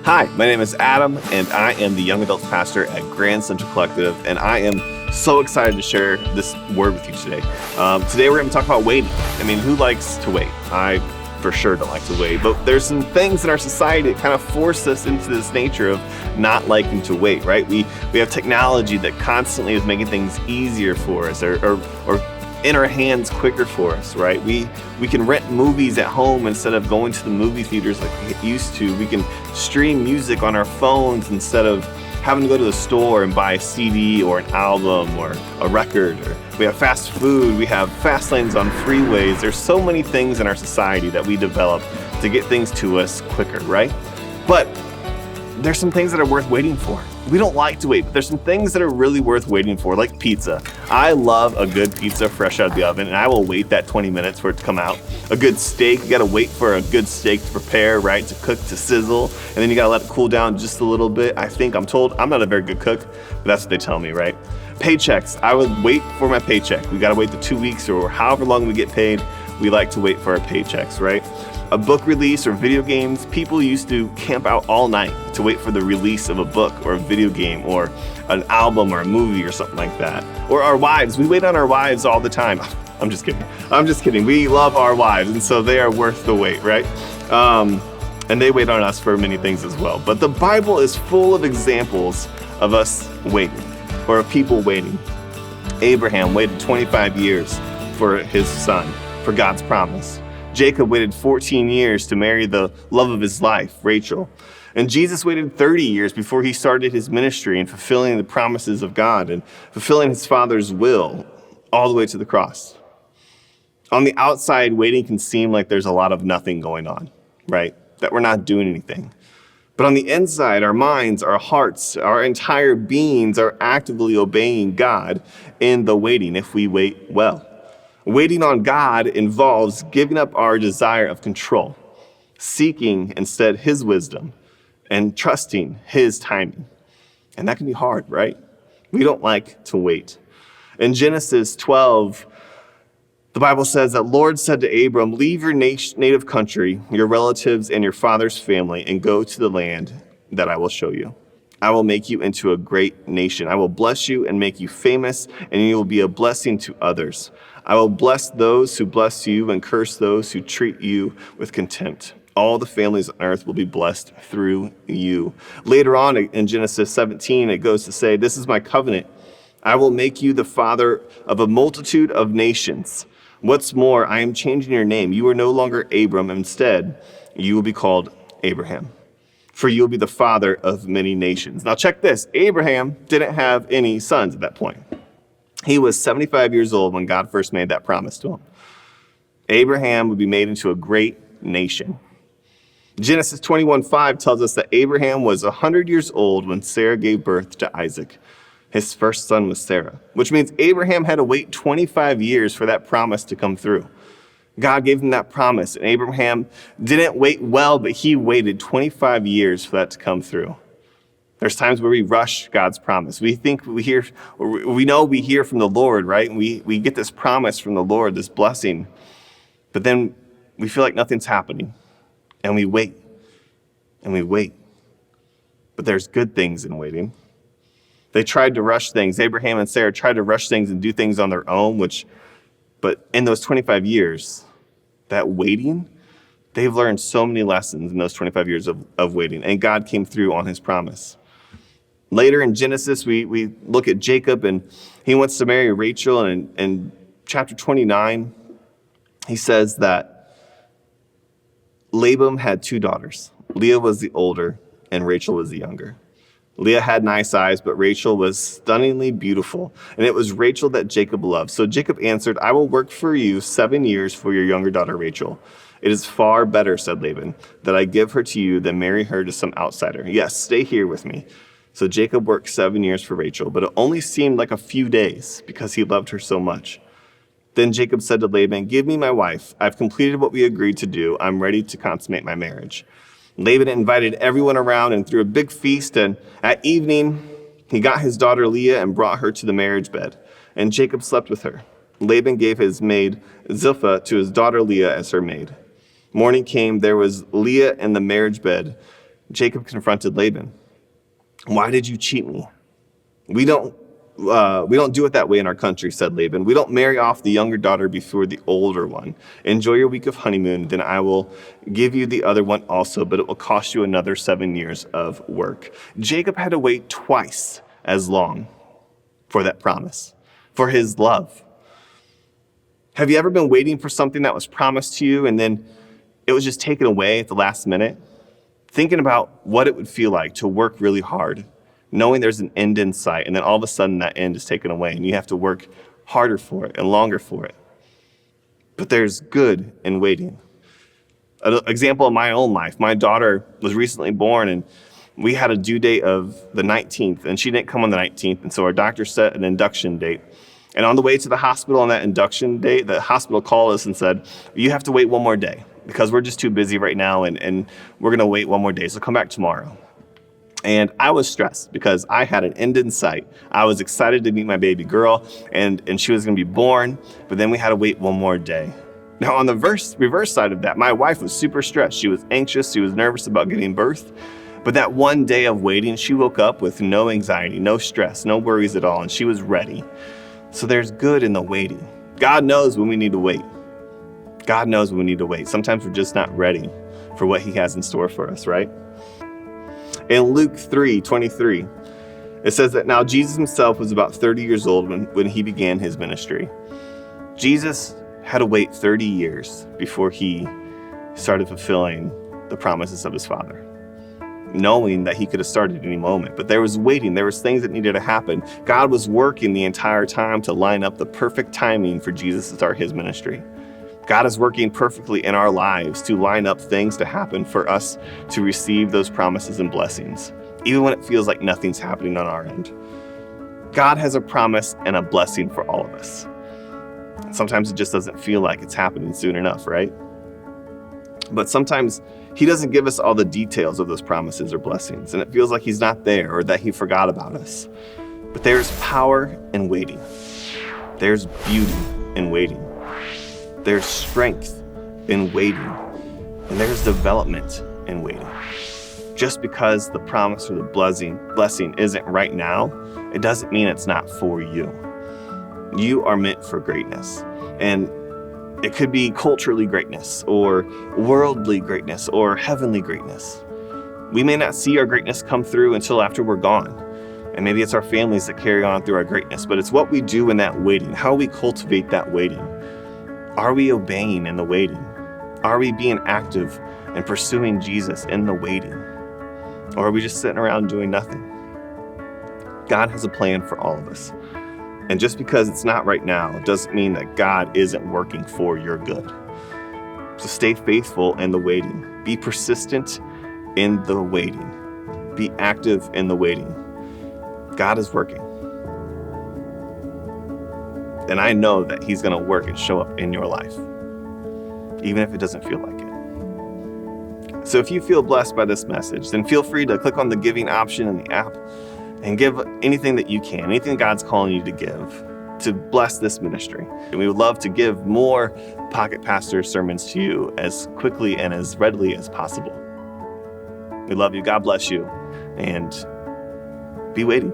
Hi, my name is Adam, and I am the Young Adults Pastor at Grand Central Collective, and I am so excited to share this word with you today. Today we're going to talk about waiting. I mean, who likes to wait? I for sure don't like to wait, but there's some things in our society that kind of force us into this nature of not liking to wait, right? We have technology that constantly is making things easier for us or in our hands quicker for us, right? We can rent movies at home instead of going to the movie theaters like we used to. We can stream music on our phones instead of having to go to the store and buy a CD or an album or a record. Or we have fast food, we have fast lanes on freeways. There's so many things in our society that we develop to get things to us quicker, right? But there's some things that are worth waiting for. We don't like to wait, but there's some things that are really worth waiting for, like pizza. I love a good pizza fresh out of the oven, and I will wait that 20 minutes for it to come out. A good steak, you gotta wait for a good steak to prepare, right? To cook, to sizzle, and then you gotta let it cool down just a little bit. I'm told, I'm not a very good cook, but that's what they tell me, right? Paychecks, I would wait for my paycheck. We gotta wait the 2 weeks or however long we get paid. We like to wait for our paychecks, right? A book release or video games, people used to camp out all night to wait for the release of a book or a video game or an album or a movie or something like that. Or our wives, we wait on our wives all the time. I'm just kidding. We love our wives, and so they are worth the wait, right? And they wait on us for many things as well. But the Bible is full of examples of us waiting, or of people waiting. Abraham waited 25 years for his son, for God's promise. Jacob waited 14 years to marry the love of his life, Rachel. And Jesus waited 30 years before he started his ministry and fulfilling the promises of God and fulfilling his Father's will all the way to the cross. On the outside, waiting can seem like there's a lot of nothing going on, right? That we're not doing anything. But on the inside, our minds, our hearts, our entire beings are actively obeying God in the waiting if we wait well. Waiting on God involves giving up our desire of control, seeking instead his wisdom, and trusting his timing. And that can be hard, right? We don't like to wait. In Genesis 12, the Bible says that Lord said to Abram, leave your native country, your relatives, and your father's family, and go to the land that I will show you. I will make you into a great nation. I will bless you and make you famous, and you will be a blessing to others. I will bless those who bless you and curse those who treat you with contempt. All the families on earth will be blessed through you. Later on in Genesis 17, it goes to say, this is my covenant. I will make you the father of a multitude of nations. What's more, I am changing your name. You are no longer Abram. Instead, you will be called Abraham. For you will be the father of many nations. Now check this. Abraham didn't have any sons at that point. He was 75 years old when God first made that promise to him. Abraham would be made into a great nation. Genesis 21:5 tells us that Abraham was 100 years old when Sarah gave birth to Isaac. His first son was Sarah, which means Abraham had to wait 25 years for that promise to come through. God gave him that promise, and Abraham didn't wait well, but he waited 25 years for that to come through. There's times where we rush God's promise. We hear from the Lord, right? And we get this promise from the Lord, this blessing, but then we feel like nothing's happening, and we wait, and we wait. But there's good things in waiting. They tried to rush things. Abraham and Sarah tried to rush things and do things on their own, but in those 25 years, that waiting, they've learned so many lessons in those 25 years of waiting, and God came through on his promise. Later in Genesis, we look at Jacob, and he wants to marry Rachel, and in chapter 29, he says that Laban had 2 daughters. Leah was the older, and Rachel was the younger. Leah had nice eyes, but Rachel was stunningly beautiful, and it was Rachel that Jacob loved. So Jacob answered, I will work for you 7 years for your younger daughter Rachel. It is far better, said Laban, that I give her to you than marry her to some outsider. Yes, stay here with me. So Jacob worked 7 years for Rachel, but it only seemed like a few days because he loved her so much. Then Jacob said to Laban, give me my wife. I've completed what we agreed to do. I'm ready to consummate my marriage. Laban invited everyone around and threw a big feast, and at evening he got his daughter Leah and brought her to the marriage bed, and Jacob slept with her. Laban gave his maid Zilpah to his daughter Leah as her maid. Morning came, there was Leah in the marriage bed, Jacob confronted Laban. Why did you cheat me? We don't do it that way in our country, said Laban. We don't marry off the younger daughter before the older one. Enjoy your week of honeymoon, then I will give you the other one also, but it will cost you another 7 years of work. Jacob had to wait twice as long for that promise, for his love. Have you ever been waiting for something that was promised to you and then it was just taken away at the last minute? Thinking about what it would feel like to work really hard, knowing there's an end in sight, and then all of a sudden that end is taken away and you have to work harder for it and longer for it. But there's good in waiting. An example of my own life, my daughter was recently born and we had a due date of the 19th and she didn't come on the 19th. And so our doctor set an induction date. And on the way to the hospital on that induction date, the hospital called us and said, you have to wait one more day because we're just too busy right now and we're going to wait one more day. So come back tomorrow. And I was stressed because I had an end in sight. I was excited to meet my baby girl and she was going to be born, but then we had to wait one more day. Now on the reverse side of that, my wife was super stressed. She was anxious. She was nervous about giving birth. But that one day of waiting, she woke up with no anxiety, no stress, no worries at all, and she was ready. So there's good in the waiting. God knows when we need to wait. God knows when we need to wait. Sometimes we're just not ready for what he has in store for us, right? In Luke 3:23, it says that now Jesus himself was about 30 years old when he began his ministry. Jesus had to wait 30 years before he started fulfilling the promises of his Father, knowing that he could have started any moment. But there was waiting. There was things that needed to happen. God was working the entire time to line up the perfect timing for Jesus to start his ministry. God is working perfectly in our lives to line up things to happen for us to receive those promises and blessings, even when it feels like nothing's happening on our end. God has a promise and a blessing for all of us. Sometimes it just doesn't feel like it's happening soon enough, right? But sometimes he doesn't give us all the details of those promises or blessings, and it feels like he's not there or that he forgot about us. But there's power in waiting. There's beauty in waiting. There's strength in waiting. And there's development in waiting. Just because the promise or the blessing isn't right now, it doesn't mean it's not for you. You are meant for greatness. And it could be culturally greatness or worldly greatness or heavenly greatness. We may not see our greatness come through until after we're gone. And maybe it's our families that carry on through our greatness, but it's what we do in that waiting, how we cultivate that waiting. Are we obeying in the waiting? Are we being active and pursuing Jesus in the waiting? Or are we just sitting around doing nothing? God has a plan for all of us. And just because it's not right now doesn't mean that God isn't working for your good. So stay faithful in the waiting. Be persistent in the waiting. Be active in the waiting. God is working. And I know that he's going to work and show up in your life, even if it doesn't feel like it. So if you feel blessed by this message, then feel free to click on the giving option in the app and give anything that you can, anything God's calling you to give to bless this ministry. And we would love to give more Pocket Pastor sermons to you as quickly and as readily as possible. We love you. God bless you. And be waiting.